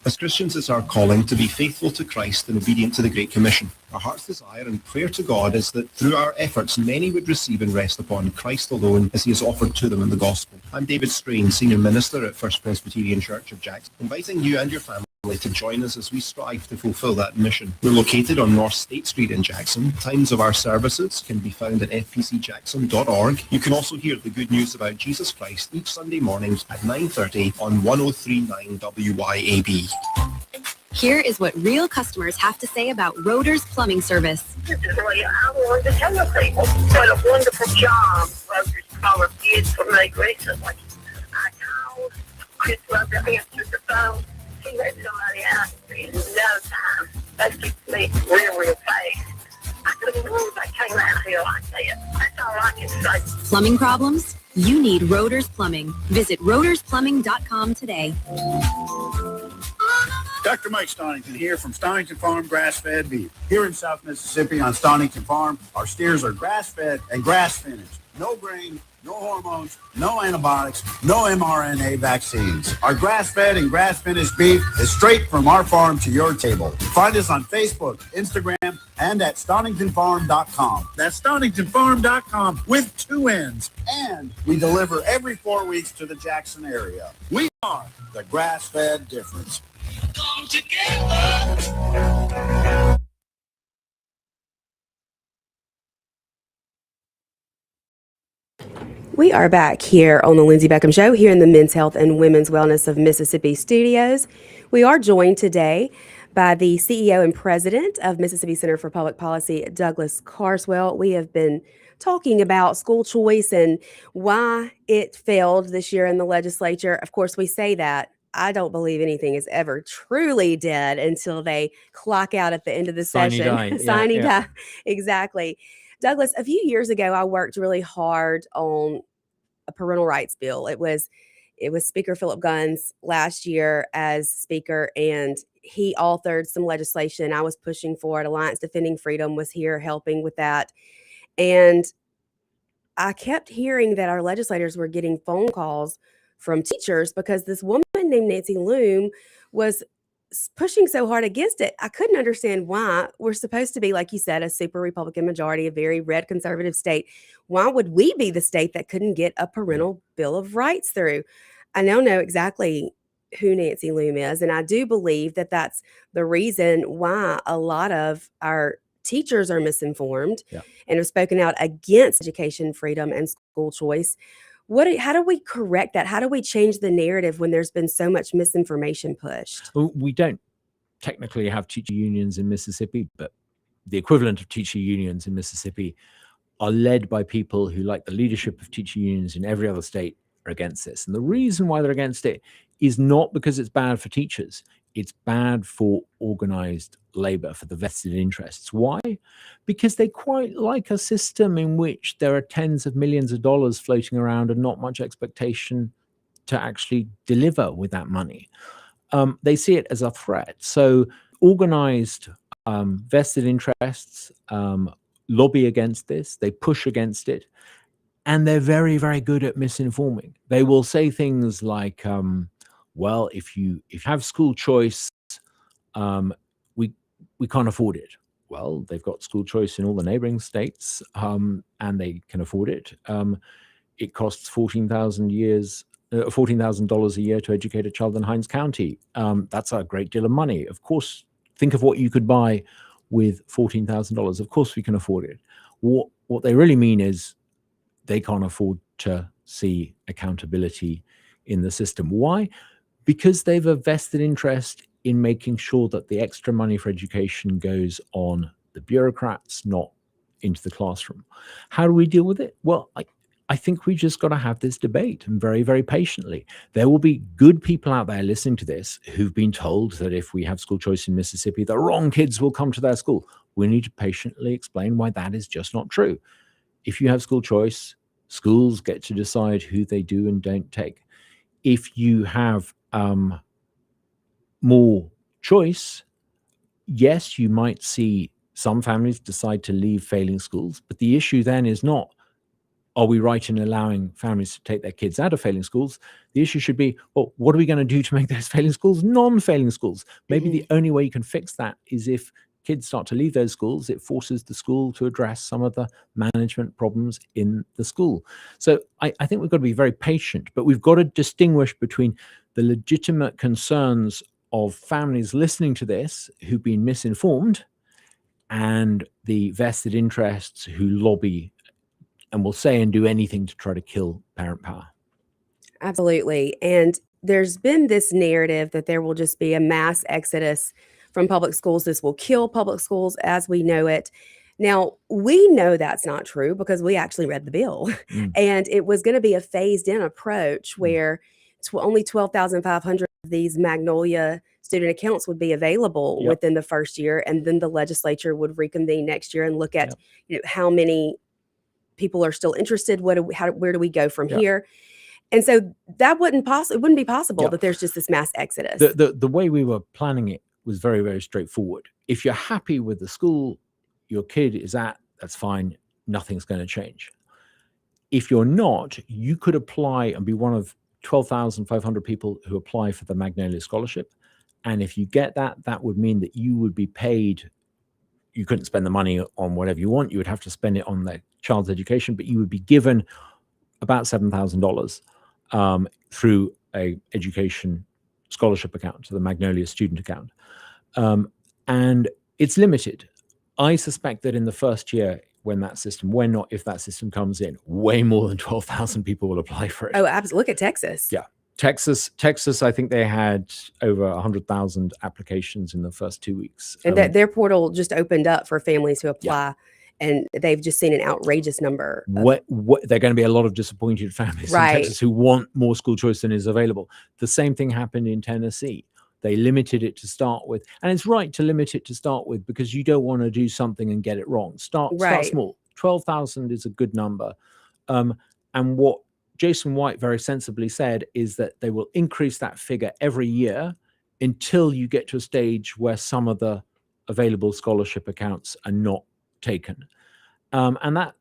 As Christians, it's our calling to be faithful to Christ and obedient to the Great Commission. Our heart's desire and prayer to God is that through our efforts, many would receive and rest upon Christ alone as he is offered to them in the gospel. I'm David Strain, Senior Minister at First Presbyterian Church of Jackson, inviting you and your family to join us as we strive to fulfill that mission. We're located on North State Street in Jackson. Times of our services can be found at fpcjackson.org. You can also hear the good news about Jesus Christ each Sunday morning at 9:30 on 103.9 WYAB. Here is what real customers have to say about Roder's Plumbing Service. I wanted to tell people what a wonderful job Roder's Plumbing did for me recently. I called, Chris Roder answered the phone. He let somebody out in no time. That keeps me real fast. I couldn't believe I came out here like that. That's all I can say. Plumbing problems? You need Roder's Plumbing. Visit rodersplumbing.com today. Dr. Mike Stonington here from Stonington Farm Grass-Fed Beef. Here in South Mississippi on Stonington Farm, our steers are grass-fed and grass-finished. No grain, no hormones, no antibiotics, no mRNA vaccines. Our grass-fed and grass-finished beef is straight from our farm to your table. Find us on Facebook, Instagram, and at StoningtonFarm.com. That's StoningtonFarm.com with 2 N's. And we deliver every 4 weeks to the Jackson area. We are the grass-fed difference. Come together. We are back here on the Lindsay Beckham Show here in the Men's Health and Women's Wellness of Mississippi studios. We are joined today by the CEO and President of Mississippi Center for Public Policy, Douglas Carswell. We have been talking about school choice and why it failed this year in the legislature. Of course, we say that. I don't believe anything is ever truly dead until they clock out at the end of the session. Sine die. Exactly. Douglas, a few years ago, I worked really hard on a parental rights bill. It was Speaker Philip Gunn's last year as Speaker, and he authored some legislation. I was pushing for it. Alliance Defending Freedom was here helping with that. And I kept hearing that our legislators were getting phone calls from teachers because this woman named Nancy Loom was pushing so hard against it. I couldn't understand why. We're supposed to be, like you said, a super Republican majority, a very red conservative state. Why would we be the state that couldn't get a parental bill of rights through? I now know exactly who Nancy Loom is, and I do believe that that's the reason why a lot of our teachers are misinformed and have spoken out against education freedom and school choice. How do we correct that? How do we change the narrative when there's been so much misinformation pushed? We don't technically have teacher unions in Mississippi, but the equivalent of teacher unions in Mississippi are led by people who, like the leadership of teacher unions in every other state, are against this. And the reason why they're against it is not because it's bad for teachers. It's bad for organized labor, for the vested interests. Why? Because they quite like a system in which there are tens of millions of dollars floating around and not much expectation to actually deliver with that money. They see it as a threat. So organized vested interests lobby against this. They push against it. And they're very, very good at misinforming. They will say things like, well, if you have school choice, we can't afford it. Well, they've got school choice in all the neighboring states, and they can afford it. It costs $14,000 a year to educate a child in Hinds County. That's a great deal of money. Of course, think of what you could buy with $14,000. Of course, we can afford it. What they really mean is they can't afford to see accountability in the system. Why? Because they've a vested interest in making sure that the extra money for education goes on the bureaucrats, not into the classroom. How do we deal with it? Well, I think we just got to have this debate, and very, very patiently. There will be good people out there listening to this who've been told that if we have school choice in Mississippi, the wrong kids will come to their school. We need to patiently explain why that is just not true. If you have school choice, schools get to decide who they do and don't take. If you have more choice, yes, you might see some families decide to leave failing schools, but the issue then is not, are we right in allowing families to take their kids out of failing schools? The issue should be, well, what are we going to do to make those failing schools non-failing schools? Maybe the only way you can fix that is if kids start to leave those schools, it forces the school to address some of the management problems in the school. So I think we've got to be very patient, but we've got to distinguish between the legitimate concerns of families listening to this who've been misinformed and the vested interests who lobby and will say and do anything to try to kill parent power. Absolutely. And there's been this narrative that there will just be a mass exodus from public schools. This will kill public schools as we know it. Now, we know that's not true because we actually read the bill. And it was going to be a phased in approach where only 12,500 of these Magnolia student accounts would be available within the first year. And then the legislature would reconvene next year and look at how many people are still interested. Where do we go from here? And so that wouldn't be possible that there's just this mass exodus. The way we were planning it was very, very straightforward. If you're happy with the school your kid is at, that's fine. Nothing's going to change. If you're not, you could apply and be one of 12,500 people who apply for the Magnolia Scholarship. And if you get that, that would mean that you would be paid. You couldn't spend the money on whatever you want. You would have to spend it on their child's education, but you would be given about $7,000 through a education scholarship account, so the Magnolia student account. And it's limited. I suspect that in the first year, if that system comes in, way more than 12,000 people will apply for it. Oh, absolutely. Look at Texas. Yeah. Texas, I think they had over 100,000 applications in the first 2 weeks. And their portal just opened up for families to apply. And they've just seen an outrageous number. They're going to be a lot of disappointed families in Texas who want more school choice than is available. The same thing happened in Tennessee. They limited it to start with. And it's right to limit it to start with because you don't want to do something and get it wrong. Start small. 12,000 is a good number. And what Jason White very sensibly said is that they will increase that figure every year until you get to a stage where some of the available scholarship accounts are not taken. And that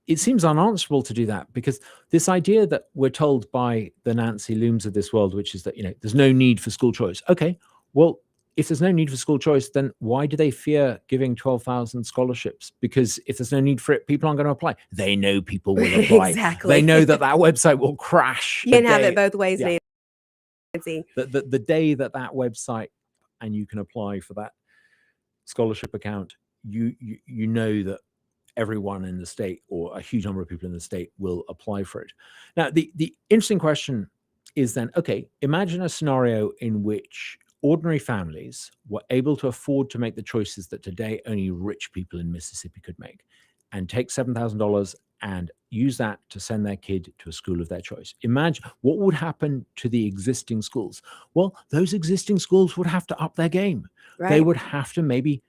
it seems unanswerable to do that, because this idea that we're told by the Nancy Looms of this world, which is that, there's no need for school choice. Okay, well, if there's no need for school choice, then why do they fear giving 12,000 scholarships? Because if there's no need for it, people aren't going to apply. They know people will apply. Exactly. They know that website will crash. You can have it both ways, Nancy. The day that website, and you can apply for that scholarship account, you know that everyone in the state, or a huge number of people in the state, will apply for it. Now, the interesting question is then, okay, imagine a scenario in which ordinary families were able to afford to make the choices that today only rich people in Mississippi could make, and take $7,000 and use that to send their kid to a school of their choice. Imagine what would happen to the existing schools. Well, those existing schools would have to up their game. They would have to maybe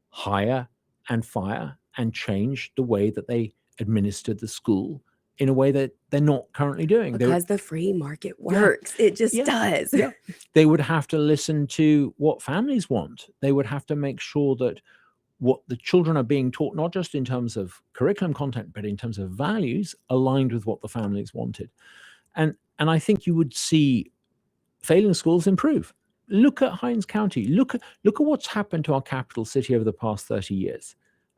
hire and fire and change the way that they administered the school in a way that they're not currently doing. Because the free market works. It just does. Yeah. They would have to listen to what families want. They would have to make sure that what the children are being taught, not just in terms of curriculum content, but in terms of values, aligned with what the families wanted. And I think you would see failing schools improve. Look at Hinds County. Look at what's happened to our capital city over the past 30 years.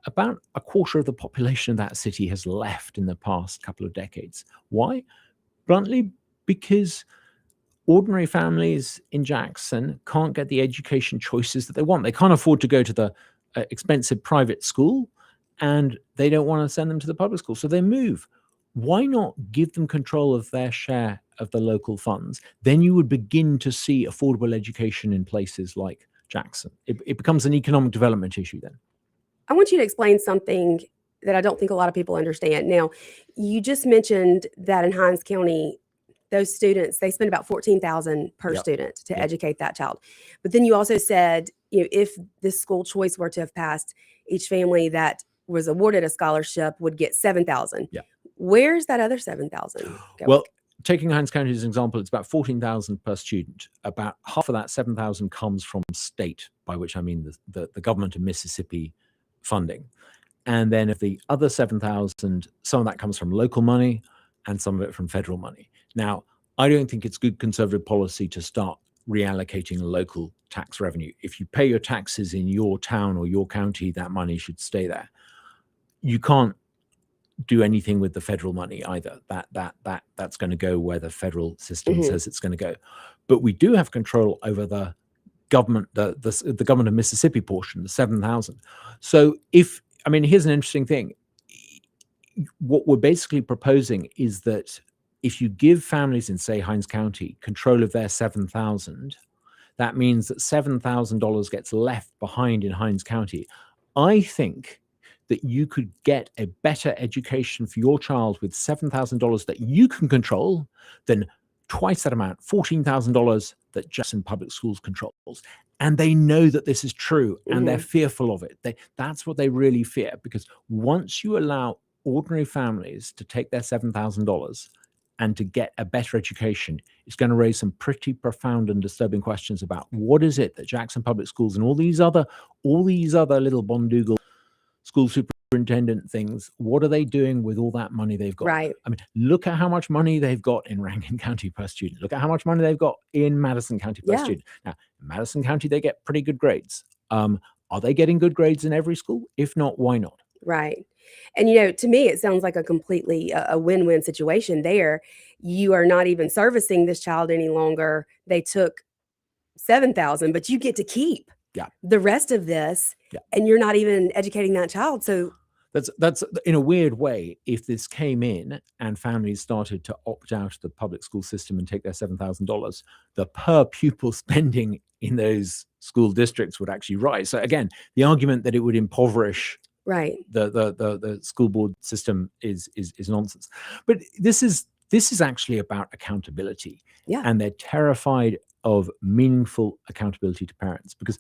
About a quarter of the population of that city has left in the past couple of decades. Why? Bluntly, because ordinary families in Jackson can't get the education choices that they want. They can't afford to go to the expensive private school, and they don't want to send them to the public school, so they move. Why not give them control of their share of the local funds? Then you would begin to see affordable education in places like Jackson. It becomes an economic development issue then. I want you to explain something that I don't think a lot of people understand. Now, you just mentioned that in Hinds County, those students, they spend about $14,000 per student to educate that child. But then you also said, if this school choice were to have passed, each family that was awarded a scholarship would get $7,000. Yeah. Where's that other $7,000? Well, taking Hinds County as an example, it's about $14,000 per student. About half of that $7,000 comes from state, by which I mean the government of Mississippi funding. And then of the other $7,000, some of that comes from local money and some of it from federal money. Now, I don't think it's good conservative policy to start reallocating local tax revenue. If you pay your taxes in your town or your county, that money should stay there. You can't do anything with the federal money either. That's going to go where the federal system says it's going to go. But we do have control over the government, the government of Mississippi portion, the 7,000. So here's an interesting thing. What we're basically proposing is that if you give families in, say, Hinds County control of their 7,000, that means that $7,000 gets left behind in Hinds County. I think that you could get a better education for your child with $7,000 that you can control than twice that amount, $14,000 that Jackson Public Schools controls. And they know that this is true and they're fearful of it. That's what they really fear, because once you allow ordinary families to take their $7,000 and to get a better education, it's going to raise some pretty profound and disturbing questions about what is it that Jackson Public Schools and all these other little Bondugal school superintendent things, what are they doing with all that money they've got? Right. I mean, look at how much money they've got in Rankin County per student. Look at how much money they've got in Madison County per student. Now, in Madison County, they get pretty good grades. Are they getting good grades in every school? If not, why not? Right. And, to me, it sounds like a completely a win-win situation there. You are not even servicing this child any longer. They took $7,000, but you get to keep the rest of this, and you're not even educating that child. So that's in a weird way, if this came in and families started to opt out of the public school system and take their $7,000, the per pupil spending in those school districts would actually rise. So again, the argument that it would impoverish the school board system is nonsense. But this is actually about accountability. And they're terrified of meaningful accountability to parents, because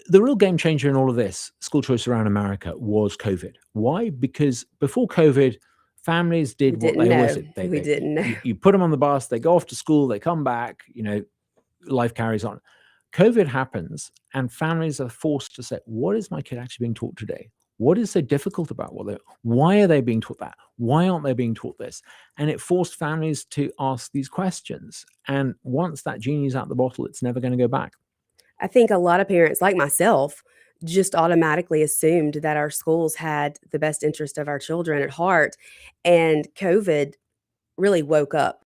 the real game changer in all of this school choice around America was COVID. Why? Because before COVID, families did what they always did. We didn't know. You put them on the bus, they go off to school, they come back, life carries on. COVID happens and families are forced to say, what is my kid actually being taught today? What is so difficult about why are they being taught that? Why aren't they being taught this? And it forced families to ask these questions. And once that genie's out the bottle, it's never going to go back. I think a lot of parents, like myself, just automatically assumed that our schools had the best interest of our children at heart. And COVID really woke up.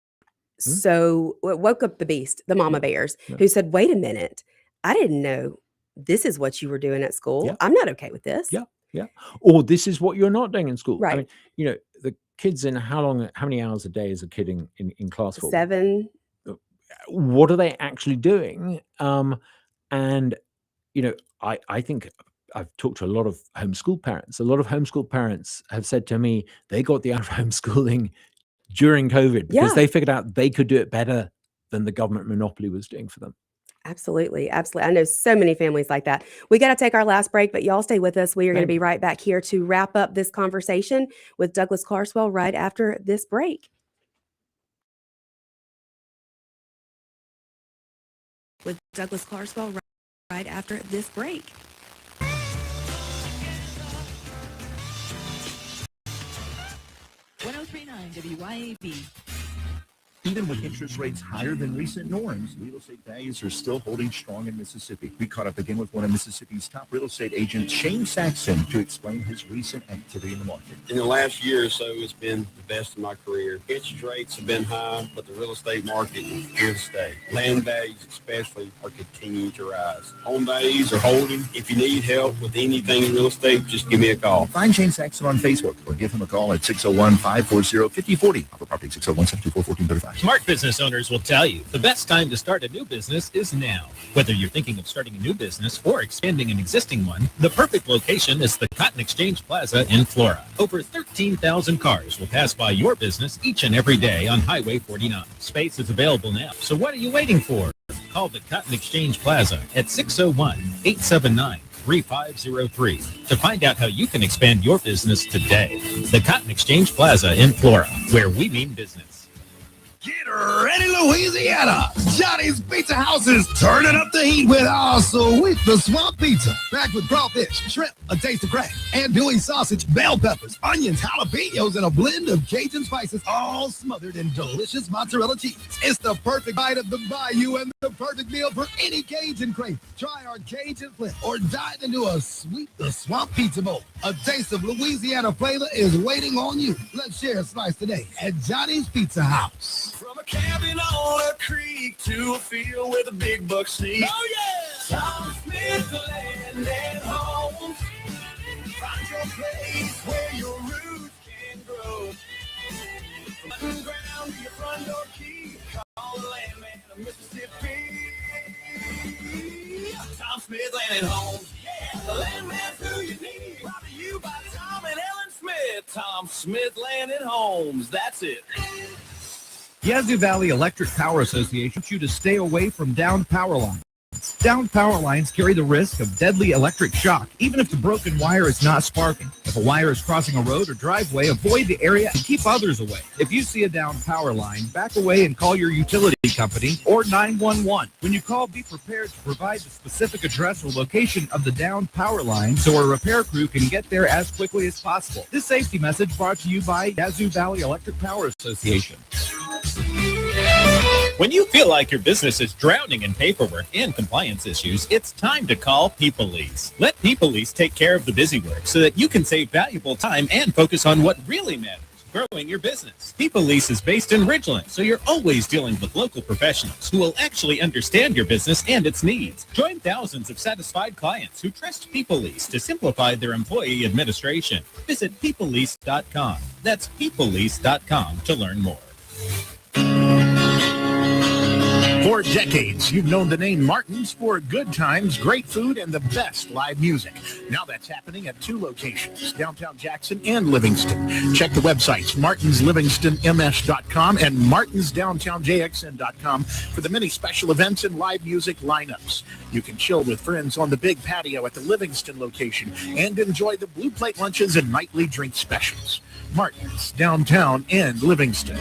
So it woke up the beast, the mama bears, who said, wait a minute, I didn't know this is what you were doing at school. I'm not okay with this. Yeah. Or this is what you're not doing in school. Right. I mean, the kids in how many hours a day is a kid in class for? 7. What are they actually doing? And, I think I've talked to a lot of homeschool parents. A lot of homeschool parents have said to me, they got the out of homeschooling during COVID because they figured out they could do it better than the government monopoly was doing for them. Absolutely. Absolutely. I know so many families like that. We got to take our last break, but y'all stay with us. We are going to be right back here to wrap up this conversation with Douglas Carswell right after this break. With Douglas Carswell right after this break. WYAB. Even with interest rates higher than recent norms, real estate values are still holding strong in Mississippi. We caught up again with one of Mississippi's top real estate agents, Shane Saxon, to explain his recent activity in the market. In the last year or so, it's been the best of my career. Interest rates have been high, but the real estate market is here to stay. Land values especially are continuing to rise. Home values are holding. If you need help with anything in real estate, just give me a call. Find Shane Saxon on Facebook or give him a call at 601-540-5040. Offer property 601-724-1435. Smart business owners will tell you the best time to start a new business is now. Whether you're thinking of starting a new business or expanding an existing one, the perfect location is the Cotton Exchange Plaza in Flora. Over 13,000 cars will pass by your business each and every day on Highway 49. Space is available now, so what are you waiting for? Call the Cotton Exchange Plaza at 601-879-3503 to find out how you can expand your business today. The Cotton Exchange Plaza in Flora, where we mean business. Get ready, Louisiana! Johnny's Pizza House is turning up the heat with our sweet the swamp pizza. Packed with crawfish, shrimp, a taste of crack, andouille sausage, bell peppers, onions, jalapenos, and a blend of Cajun spices, all smothered in delicious mozzarella cheese. It's the perfect bite of the bayou and the perfect meal for any Cajun crave. Try our Cajun flip or dive into a sweet the swamp pizza bowl. A taste of Louisiana flavor is waiting on you. Let's share a slice today at Johnny's Pizza House. From a cabin on a creek to a field where the big bucks sneak. Oh, yeah! Tom Smith land and home. Find your place where your roots can grow. From underground to your front door key. Call the landman of Mississippi. Tom Smith land and home. Yeah, the landman's who you need. Brought to you by Tom and Ellen Smith. Tom Smith Land and Homes. That's it. Yazoo Valley Electric Power Association wants you to stay away from downed power lines. Downed power lines carry the risk of deadly electric shock, even if the broken wire is not sparking. If a wire is crossing a road or driveway, avoid the area and keep others away. If you see a downed power line, back away and call your utility company or 911. When you call, be prepared to provide the specific address or location of the downed power line so a repair crew can get there as quickly as possible. This safety message brought to you by Yazoo Valley Electric Power Association. When you feel like your business is drowning in paperwork and compliance issues, it's time to call PeopleLease. Let PeopleLease take care of the busy work so that you can save valuable time and focus on what really matters, growing your business. PeopleLease is based in Ridgeland, so you're always dealing with local professionals who will actually understand your business and its needs. Join thousands of satisfied clients who trust PeopleLease to simplify their employee administration. Visit PeopleLease.com. That's PeopleLease.com to learn more. For decades, you've known the name Martin's for good times, great food, and the best live music. Now that's happening at two locations, downtown Jackson and Livingston. Check the websites, martinslivingstonms.com and martinsdowntownjxn.com for the many special events and live music lineups. You can chill with friends on the big patio at the Livingston location and enjoy the Blue Plate lunches and nightly drink specials. Martin's, downtown and Livingston.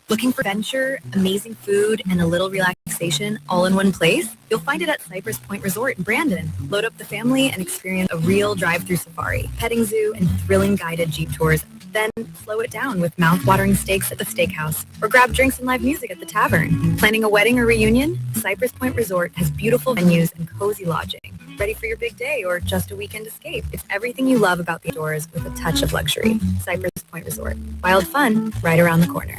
Looking for adventure, amazing food, and a little relaxation all in one place? You'll find it at Cypress Point Resort in Brandon. Load up the family and experience a real drive-through safari, petting zoo, and thrilling guided Jeep tours. Then slow it down with mouth-watering steaks at the steakhouse or grab drinks and live music at the tavern. Planning a wedding or reunion? Cypress Point Resort has beautiful venues and cozy lodging. Ready for your big day or just a weekend escape? It's everything you love about the outdoors with a touch of luxury. Cypress Point Resort. Wild fun right around the corner.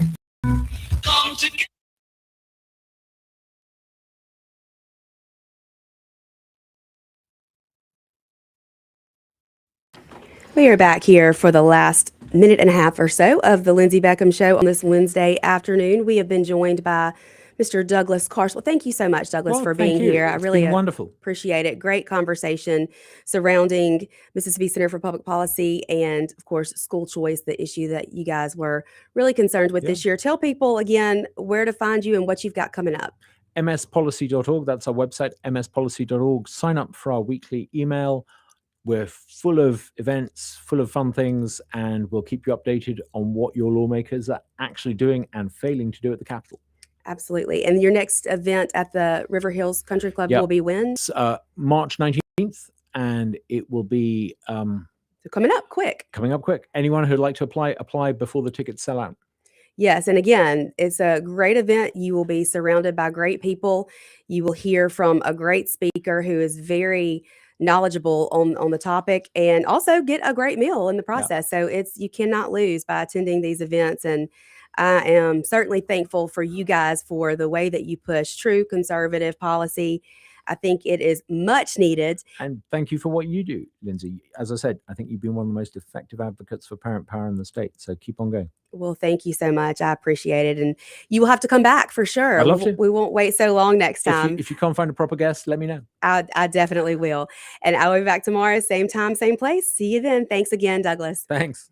We are back here for the last minute and a half or so of the Lindsay Beckham Show on this Wednesday afternoon. We have been joined by Mr. Douglas Carswell. Thank you so much, Douglas, for being here. I really wonderful. Appreciate it. Great conversation surrounding Mississippi Center for Public Policy and, of course, school choice, the issue that you guys were really concerned with this year. Tell people again where to find you and what you've got coming up. mspolicy.org. That's our website, mspolicy.org. Sign up for our weekly email. We're full of events, full of fun things, and we'll keep you updated on what your lawmakers are actually doing and failing to do at the Capitol. Absolutely. And your next event at the River Hills Country Club will be when? It's March 19th, and it will be coming up quick. Anyone who'd like to apply before the tickets sell out. Yes. And again, it's a great event. You will be surrounded by great people. You will hear from a great speaker who is very knowledgeable on the topic and also get a great meal in the process. So you cannot lose by attending these events. And I am certainly thankful for you guys for the way that you push true conservative policy. I think it is much needed. And thank you for what you do, Lindsay. As I said, I think you've been one of the most effective advocates for parent power in the state. So keep on going. Well, thank you so much. I appreciate it. And you will have to come back for sure. I'd love to. We won't wait so long next time. If you can't find a proper guest, let me know. I definitely will. And I'll be back tomorrow, same time, same place. See you then. Thanks again, Douglas. Thanks.